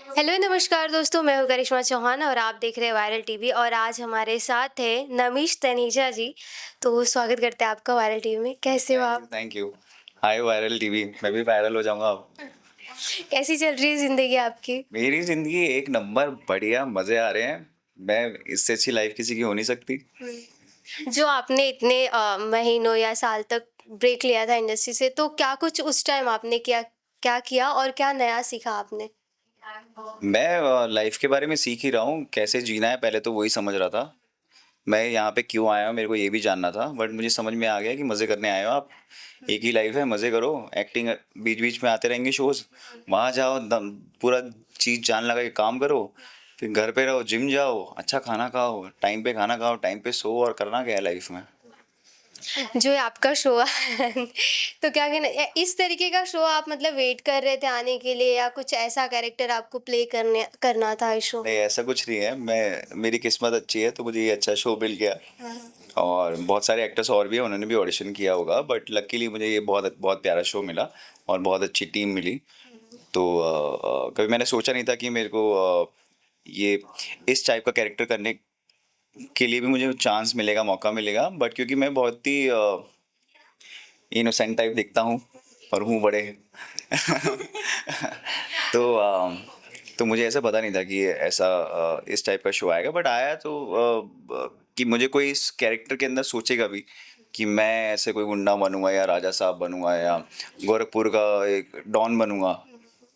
Hello नमस्कार दोस्तों, मैं हूँ करिश्मा चौहान और आप देख रहे हैं वायरल टीवी और आज हमारे साथ हैं नमीश तनेजा जी। तो स्वागत करते हैं आपका वायरल टीवी में। कैसे हो थैंक यू, आप? Thank you. Hi viral TV, मैं भी वायरल हो जाऊँगा अब। कैसी चल रही है ज़िंदगी आपकी? मेरी ज़िंदगी एक नंबर बढ़िया, मज़े आ रहे हैं। मैं इससे अच्छी लाइफ़ किसी की हो नहीं सकती। जो आपने इतने महीनों या साल तक ब्रेक लिया था इंडस्ट्री से, तो क्या कुछ उस टाइम आपने क्या किया और क्या नया सीखा आपने? मैं लाइफ़ के बारे में सीख ही रहा हूँ, कैसे जीना है पहले तो वही समझ रहा था। मैं यहाँ पे क्यों आया हूँ मेरे को ये भी जानना था, बट मुझे समझ में आ गया कि मज़े करने आए हो आप। एक ही लाइफ़ है, मज़े करो। एक्टिंग बीच-बीच में आते रहेंगे शोज़, वहाँ जाओ दम पूरा चीज़ जान लगा के काम करो, फिर घर पे रहो, जिम जाओ, अच्छा खाना खाओ, टाइम पे खाना खाओ, टाइम पे सो और करना क्या है लाइफ़ में। जो ये आपका शो है तो क्या कहना इस तरीके का शो आप मतलब वेट कर रहे थे आने के लिए या कुछ ऐसा कैरेक्टर आपको प्ले करने करना था इस शो नहीं, में? ऐसा कुछ नहीं है, मेरी किस्मत अच्छी है तो मुझे ये अच्छा शो मिल गया। हाँ, हाँ। और बहुत सारे एक्टर्स और भी हैं, उन्होंने भी ऑडिशन किया होगा, बट लकीली मुझे ये बहुत बहुत प्यारा शो मिला और बहुत अच्छी टीम मिली। तो कभी मैंने सोचा नहीं था कि मेरे को ये इस टाइप का कैरेक्टर करने के लिए भी मुझे चांस मिलेगा, मौका मिलेगा, बट क्योंकि मैं बहुत ही इनोसेंट टाइप दिखता हूँ और हूँ बड़े तो तो मुझे ऐसा पता नहीं था कि ये ऐसा इस टाइप का शो आएगा, बट आया तो कि मुझे कोई इस कैरेक्टर के अंदर सोचेगा भी कि मैं ऐसे कोई गुंडा बनूंगा या राजा साहब बनूंगा या गोरखपुर का एक डॉन बनूंगा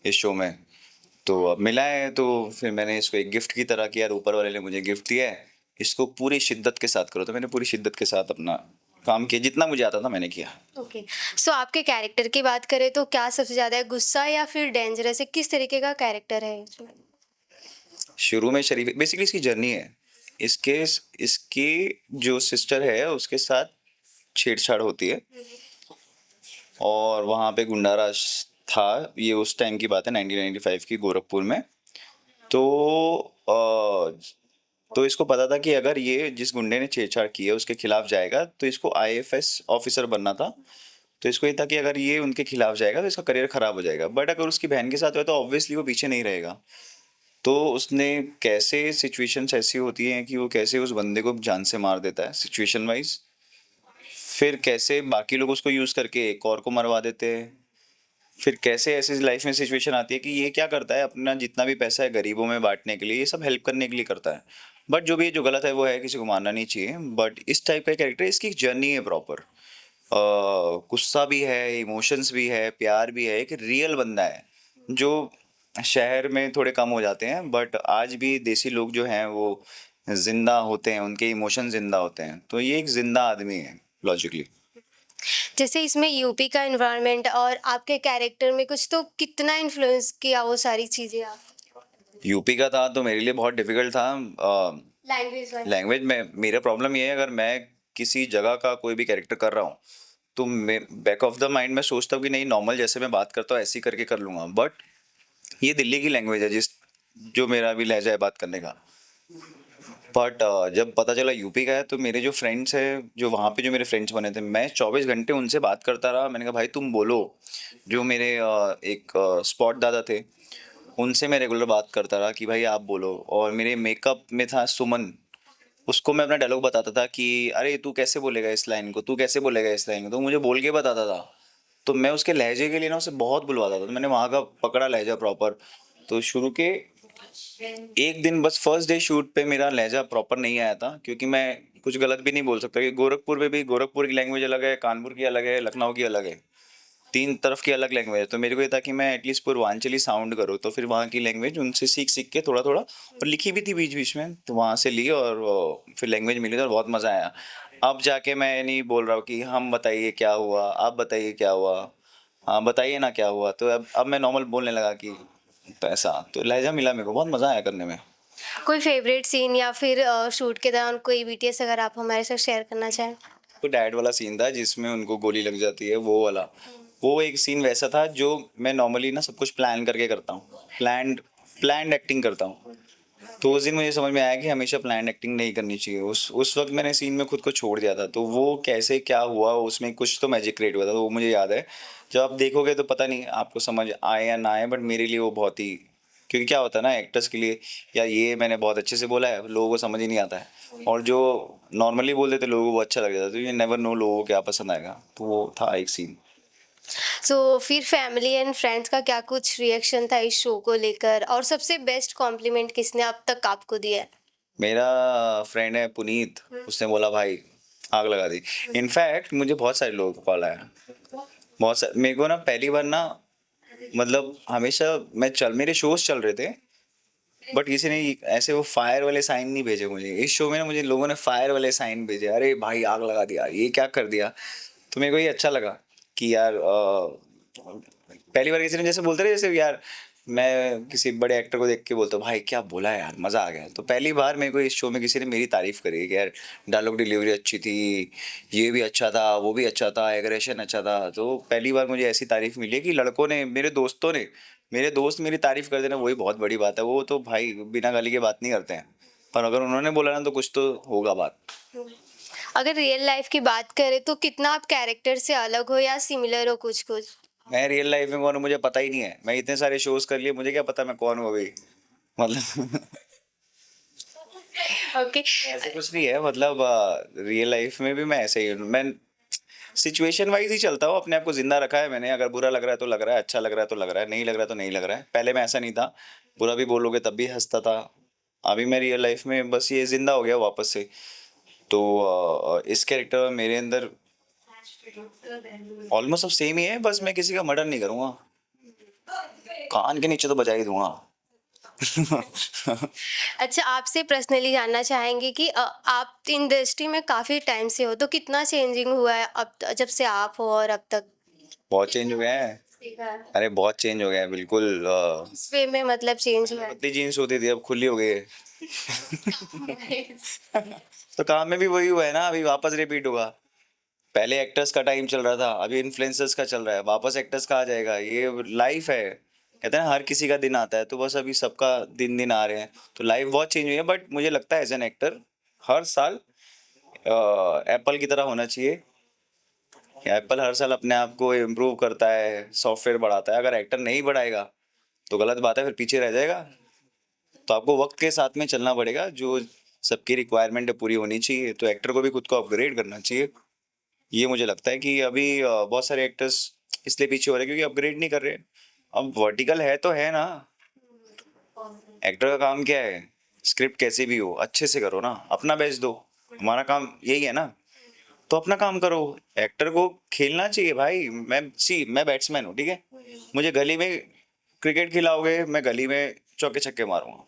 इस शो में। तो अब मिला है तो फिर मैंने इसको एक गिफ्ट की तरह किया, तो ऊपर वाले ने मुझे गिफ्ट दिया है, इसको पूरी शिद्दत के साथ करो, तो मैंने पूरी शिद्दत के साथ अपना काम किया, जितना मुझे आता था मैंने किया। ओके। सो आपके कैरेक्टर की बात करें तो क्या सबसे ज़्यादा गुस्सा या फिर डेंजरस है? किस तरीके का कैरेक्टर है इसमें? शुरू में शरीफ बेसिकली इसकी जर्नी है। इसके इसकी जो सिस्टर है उसके साथ छेड़छाड़ होती है और वहाँ पे गुंडा राज था। ये उस टाइम की बात है 1995 की, गोरखपुर में। तो तो इसको पता था कि अगर ये जिस गुंडे ने छेड़छाड़ की है उसके खिलाफ जाएगा तो इसको आईएफएस ऑफिसर बनना था। तो इसको ये था कि अगर ये उनके खिलाफ जाएगा तो इसका करियर खराब हो जाएगा, बट अगर उसकी बहन के साथ हुआ तो ऑब्वियसली वो पीछे नहीं रहेगा। तो उसने कैसे सिचुएशंस ऐसी होती हैं कि वो कैसे उस बंदे को जान से मार देता है सिचुएशन वाइज, फिर कैसे बाकी लोग उसको यूज करके एक और को मरवा देते हैं, फिर कैसे ऐसी लाइफ में सिचुएशन आती है कि ये क्या करता है, अपना जितना भी पैसा है गरीबों में बांटने के लिए, ये सब हेल्प करने के लिए करता है। बट जो भी जो गलत है वो है, किसी को मानना नहीं चाहिए, बट इस टाइप का कैरेक्टर, इसकी एक जर्नी है प्रॉपर। गुस्सा भी है, इमोशंस भी है, प्यार भी है, एक रियल बंदा है जो शहर में थोड़े कम हो जाते हैं, बट आज भी देसी लोग जो हैं वो जिंदा होते हैं, उनके इमोशन जिंदा होते हैं, तो ये एक जिंदा आदमी है लॉजिकली। जैसे इसमें यूपी का एनवायरनमेंट और आपके कैरेक्टर में कुछ तो कितना इन्फ्लुएंस किया वो सारी चीज़ें आप यूपी का था तो मेरे लिए बहुत डिफिकल्ट था। Language wise? लैंग्वेज में मेरा प्रॉब्लम ये है, अगर मैं किसी जगह का कोई भी कैरेक्टर कर रहा हूँ तो मैं बैक ऑफ द माइंड में सोचता हूँ कि नहीं, नॉर्मल जैसे मैं बात करता हूँ ऐसे ही करके कर लूंगा, बट ये दिल्ली की लैंग्वेज है, जिस जो मेरा भी लहजा है बात करने का। बट जब पता चला यूपी का है तो मेरे जो फ्रेंड्स हैं, जो वहाँ पे जो मेरे फ्रेंड्स बने थे, मैं 24 घंटे उनसे बात करता रहा। मैंने कहा भाई तुम बोलो। जो मेरे एक स्पॉट दादा थे, उनसे मैं रेगुलर बात करता रहा कि भाई आप बोलो। और मेरे मेकअप में था सुमन, उसको मैं अपना डायलॉग बताता था कि अरे तू कैसे बोलेगा इस लाइन को, तू कैसे बोलेगा इस लाइन को, तो मुझे बोल के बताता था। तो मैं उसके लहजे के लिए ना उसे बहुत बुलवाता था, तो मैंने वहाँ का पकड़ा लहजा प्रॉपर। तो शुरू के एक दिन बस फर्स्ट डे शूट पे मेरा लहजा प्रॉपर नहीं आया था, क्योंकि मैं कुछ गलत भी नहीं बोल सकता कि गोरखपुर में भी गोरखपुर की लैंग्वेज अलग है, कानपुर की अलग है, लखनऊ की अलग है, तीन तरफ की अलग लैंग्वेज है। तो मेरे को ये था कि मैं एटलीस्ट पूर्वांचली साउंड करूँ, तो फिर वहाँ की लैंग्वेज उनसे सीख सीख के थोड़ा थोड़ा, और लिखी भी थी बीच बीच में, तो वहाँ से ली और फिर लैंग्वेज मिली और बहुत मज़ा आया। अब जाके मैं नहीं बोल रहा हूँ कि हम बताइए क्या हुआ, आप बताइए क्या हुआ, हाँ बताइए ना क्या हुआ, तो अब मैं नॉर्मल बोलने लगा कि तो ऐसा तो लहजा मिला, मेरे को बहुत मज़ा आया करने में। कोई फेवरेट सीन या फिर शूट के दौरान कोई बीटीएस अगर आप हमारे साथ शेयर करना चाहें? तो डैड वाला सीन था जिसमें उनको गोली लग जाती है, वो वाला। वो एक सीन वैसा था जो मैं नॉर्मली ना सब कुछ प्लान करके करता हूँ, प्लान्ड एक्टिंग करता हूँ। तो उस दिन मुझे समझ में आया कि हमेशा प्लान्ड एक्टिंग नहीं करनी चाहिए। उस वक्त मैंने सीन में खुद को छोड़ दिया था, तो वो कैसे क्या हुआ, उसमें कुछ तो मैजिक क्रिएट हुआ था, तो वो मुझे याद है। जब आप देखोगे तो पता नहीं आपको समझ आए या ना आए, बट मेरे लिए वो बहुत ही क्योंकि क्या होता है ना एक्टर्स के लिए, या ये मैंने बहुत अच्छे से बोला है, लोगों को समझ ही नहीं आता है, और जो नॉर्मली बोल देते लोगों को वो अच्छा लग जाता है, तो ये नेवर नो लोगों को क्या पसंद आएगा, तो वो था एक सीन। सो फिर फैमिली एंड फ्रेंड्स का क्या कुछ रिएक्शन था इस शो को लेकर, और सबसे बेस्ट कॉम्प्लीमेंट किसने अब तक आपको दिया है? मेरा फ्रेंड है पुनीत, उसने बोला भाई आग लगा दी। इनफैक्ट मुझे बहुत सारे लोगों को कॉल आया, बहुत सारे मेरे को ना, पहली बार ना, मतलब हमेशा मेरे शोज चल रहे थे, बट किसी ने ऐसे वो फायर वाले साइन नहीं भेजे मुझे। इस शो में ना मुझे लोगों ने फायर वाले साइन भेजे, अरे भाई आग लगा दिया, ये क्या कर दिया। तो मेरे को ये अच्छा लगा कि यार पहली बार किसी ने जैसे बोलते रहे, जैसे यार मैं किसी बड़े एक्टर को देख के बोलता हूँ भाई क्या बोला है यार, मजा आ गया। तो पहली बार मेरे को इस शो में किसी ने मेरी तारीफ करी कि यार डायलॉग डिलीवरी अच्छी थी, ये भी अच्छा था, वो भी अच्छा था, एग्रेशन अच्छा था। तो पहली बार मुझे ऐसी तारीफ मिली है कि लड़कों ने, मेरे दोस्तों ने, मेरे दोस्त मेरी तारीफ कर देना, वही बहुत बड़ी बात है। वो तो भाई बिना गाली के बात नहीं करते हैं, पर अगर उन्होंने बोला ना तो कुछ तो होगा बात। अगर रियल लाइफ की बात करें तो कितना आप कैरेक्टर से अलग हो या सिमिलर हो कुछ कुछ? मैं रियल लाइफ में कौन हूँ मुझे पता ही नहीं है, मैं इतने सारे शोज कर लिए, मुझे क्या पता मैं कौन हूँ अभी, मतलब ओके। ऐसे कुछ नहीं है। मतलब रियल लाइफ में भी मैं ऐसे ही हूँ, मैं सिचुएशन वाइज ही चलता हूँ, अपने आप को जिंदा रखा है मैंने। अगर बुरा लग रहा है तो लग रहा है, अच्छा लग रहा है तो लग रहा है, नहीं लग रहा है तो नहीं लग रहा है। पहले मैं ऐसा नहीं था, बुरा भी बोलोगे तब भी हंसता था। अभी मैं रियल लाइफ में बस ये जिंदा हो गया वापस से। तो इस कैरेक्टर में मेरे अंदर ऑलमोस्ट सब सेम ही है, बस मैं किसी का मर्डर नहीं करूंगा, कान के नीचे तो बजा ही दूंगा। अच्छा, आपसे पर्सनली जानना चाहेंगे कि आप इंडस्ट्री में काफ़ी टाइम से हो, तो कितना चेंजिंग हुआ है जब से आप हो और अब तक? बहुत चेंज हो गया है, सीखा है। अरे बहुत चेंज हो गया है बिल्कुल। इस वे में मतलब चेंज हुआ है? पतली जीन्स होती थी अब खुली हो गई है। तो काम में भी वही हुआ है ना, अभी वापस रिपीट होगा। पहले एक्टर्स का टाइम चल रहा था, अभी इन्फ्लुएंसर्स का चल रहा है, वापस एक्टर्स का आ जाएगा। ये लाइफ है, कहते हैं ना हर किसी का दिन आता है, तो बस अभी सबका दिन दिन आ रहे हैं। तो लाइफ बहुत चेंज हुई है, बट मुझे लगता है एज एन एक्टर हर साल एप्पल की तरह होना चाहिए। एप्पल हर साल अपने आप को इम्प्रूव करता है, सॉफ्टवेयर बढ़ाता है। अगर एक्टर नहीं बढ़ाएगा तो गलत बात है, फिर पीछे रह जाएगा। तो आपको वक्त के साथ में चलना पड़ेगा, जो सबकी रिक्वायरमेंट है पूरी होनी चाहिए, तो एक्टर को भी खुद को अपग्रेड करना चाहिए। ये मुझे लगता है कि अभी बहुत सारे एक्टर्स इसलिए पीछे हो रहे हैं क्योंकि अपग्रेड नहीं कर रहे। अब वर्टिकल है तो है ना, एक्टर का काम क्या है, स्क्रिप्ट कैसे भी हो अच्छे से करो ना, अपना बेस्ट दो। हमारा काम यही है ना, तो अपना काम करो। एक्टर को खेलना चाहिए भाई। मैं बैट्समैन हूँ, ठीक है, मुझे गली में क्रिकेट खिलाओगे, मैं गली में चौके छक्के मारूंगा।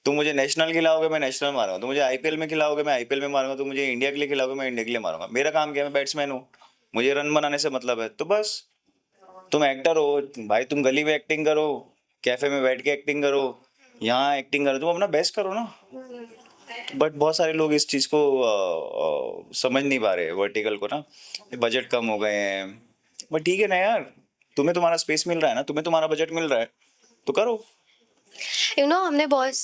तुम मुझे नेशनल खिलाओगे, मैं नेशनल मारूंगा। तुम मुझे आईपीएल में खिलाओगे, मैं आईपीएल में मारूंगा। तुम मुझे इंडिया के लिए खिलाओगे, मैं इंडिया के लिए मारूंगा। मेरा काम क्या है, मैं बैट्समैन हूँ, मुझे रन बनाने से मतलब है। तो बस तुम एक्टर हो भाई, तुम गली में एक्टिंग करो, कैफे में बैठ के एक्टिंग करो, यहाँ एक्टिंग करो, तुम अपना बेस्ट करो ना। बट बहुत सारे लोग इस चीज को समझ नहीं पा रहे, वर्टिकल को ना। बजट कम हो गए हैं, बट ठीक है ना यार, तुम्हें तुम्हारा स्पेस मिल रहा है ना, तुम्हें तुम्हारा बजट मिल रहा है, तो करो। हमने बहुत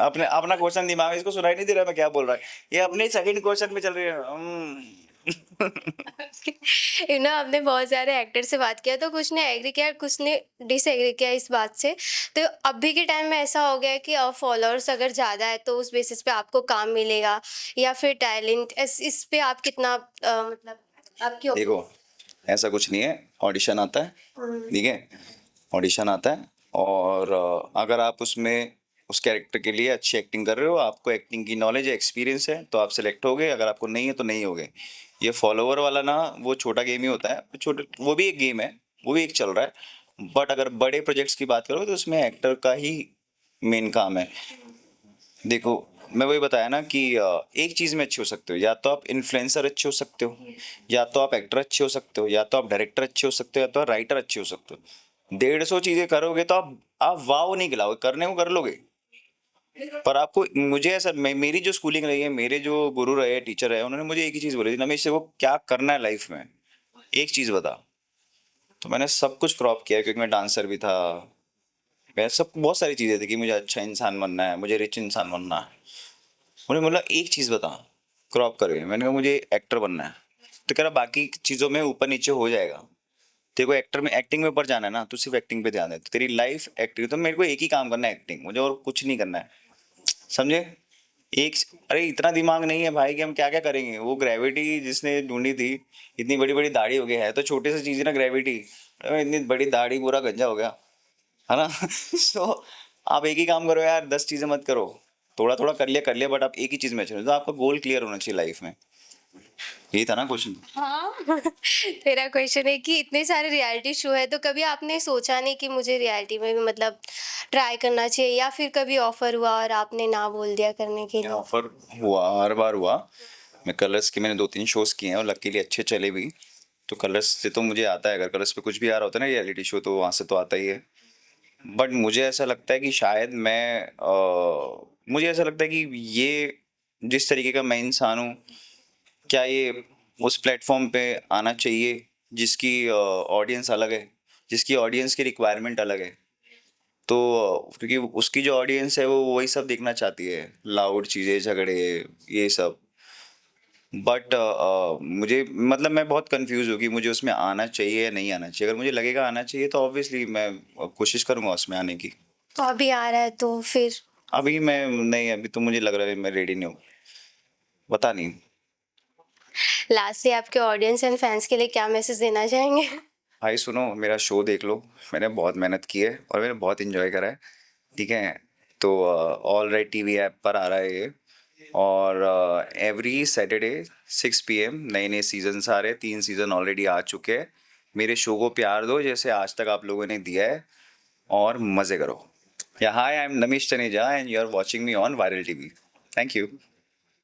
अपने अपना क्वेश्चन दिमाग में, इसको सुनाई नहीं दे रहा मैं क्या बोल रहा है, ये अपने सेकंड क्वेश्चन में चल रही है। हमने बहुत सारे एक्टर से बात किया, तो कुछ ने एग्री किया, कुछ ने डिसएग्री किया इस बात से। तो अभी के टाइम में ऐसा हो गया है कि फॉलोअर्स अगर ज़्यादा है तो उस बेसिस पे आपको काम मिलेगा, या फिर टैलेंट, इस पे आप कितना मतलब आपकी देखो ऐसा कुछ नहीं है, ऑडिशन आता है, ठीक है, ऑडिशन आता है, और अगर आप उसमें उस कैरेक्टर के लिए अच्छी एक्टिंग कर रहे हो, आपको एक्टिंग की नॉलेज है, एक्सपीरियंस है, तो आप सिलेक्ट होगे। अगर आपको नहीं है तो नहीं होगे। ये फॉलोवर वाला ना, वो छोटा गेम ही होता है, छोटे, वो भी एक गेम है, वो भी एक चल रहा है। बट अगर बड़े प्रोजेक्ट्स की बात करो तो उसमें एक्टर का ही मेन काम है। देखो मैं वही बताया ना कि एक चीज में अच्छे हो सकते हो, या तो आप इन्फ्लुएंसर अच्छे हो सकते हो, या तो आप एक्टर अच्छे हो सकते हो, या तो आप डायरेक्टर अच्छे हो सकते हो, या तो आप राइटर अच्छे हो सकते हो। 150 चीजें करोगे तो आप वाव नहीं खिलाओगे, करने को कर लोगे। पर आपको, मुझे ऐसा, मेरी जो स्कूलिंग रही है, मेरे जो गुरु रहे, टीचर रहे, उन्होंने मुझे एक ही चीज बोली थी, रमेश को क्या करना है लाइफ में, एक चीज बता। तो मैंने सब कुछ क्रॉप किया, क्योंकि मैं डांसर भी था, मैं सब बहुत सारी चीजें थी कि मुझे अच्छा इंसान बनना है, मुझे रिच इंसान बनना है। उन्होंने बोला एक चीज बता, क्रॉप करिए। मैंने कहा मुझे एक्टर बनना है। तो कह रहा बाकी चीजों में ऊपर नीचे हो जाएगा। तेरे को एक्टर में एक्टिंग में ऊपर जाना है ना, तो सिर्फ एक्टिंग पे ध्यान दे। तो तेरी लाइफ एक्टिंग, तो मेरे को एक ही काम करना है, एक्टिंग, मुझे और कुछ नहीं करना है, समझे? एक, अरे इतना दिमाग नहीं है भाई कि हम क्या क्या करेंगे। वो ग्रेविटी जिसने ढूंढी थी, इतनी बड़ी बड़ी दाढ़ी हो गई है तो छोटी सी चीज है ना ग्रेविटी, इतनी बड़ी दाढ़ी पूरा गंजा हो गया, है ना? तो आप एक ही काम करो यार, 10 चीजें मत करो, थोड़ा थोड़ा कर लिया, बट आप एक ही चीज में अच्छे हो। तो आपका गोल क्लियर होना चाहिए लाइफ में। यही था ना क्वेश्चन? हाँ। मेरा क्वेश्चन है कि इतने सारे रियलिटी शो है तो कभी आपने सोचा नहीं कि मुझे रियलिटी में भी मतलब ट्राई करना चाहिए, या फिर कभी ऑफर हुआ और आपने ना बोल दिया करने के लिए? ऑफर हुआ, हर बार हुआ। मैं कलर्स के मैंने 2-3 शोज किए हैं और लकीली अच्छे चले भी। तो कलर्स से तो मुझे आता है, अगर कलर्स पे कुछ भी आ रहा होता है ना रियलिटी शो, तो वहाँ से तो आता ही है। बट मुझे ऐसा लगता है कि शायद मुझे ऐसा लगता है कि ये जिस तरीके का मैं इंसान हूँ, क्या ये उस प्लेटफॉर्म पे आना चाहिए जिसकी ऑडियंस अलग है, जिसकी ऑडियंस की रिक्वायरमेंट अलग है। तो क्योंकि उसकी जो ऑडियंस है वो वही सब देखना चाहती है, लाउड चीज़ें, झगड़े, ये सब। बट मुझे मतलब मैं बहुत कंफ्यूज हूँ कि मुझे उसमें आना चाहिए या नहीं आना चाहिए। अगर मुझे लगेगा आना चाहिए तो ऑब्वियसली मैं कोशिश करूँगा उसमें आने की। तो अभी आ रहा है तो फिर? अभी मैं नहीं, अभी तो मुझे लग रहा है मैं रेडी नहीं हूँ, पता नहीं। लास्टली आपके ऑडियंस एंड फैंस के लिए क्या मैसेज देना चाहेंगे? भाई सुनो, मेरा शो देख लो, मैंने बहुत मेहनत की है और मैंने बहुत इंजॉय करा है, ठीक है? तो ऑल राइट टीवी ऐप पर आ रहा है ये, और एवरी सैटरडे 6 PM नए नए सीजन्स आ रहे हैं। 3 सीज़न ऑलरेडी आ चुके हैं। मेरे शो को प्यार दो जैसे आज तक आप लोगों ने दिया है, और मज़े करो। या hi, I am Namish Taneja and you are watching me on Viral TV. Thank you.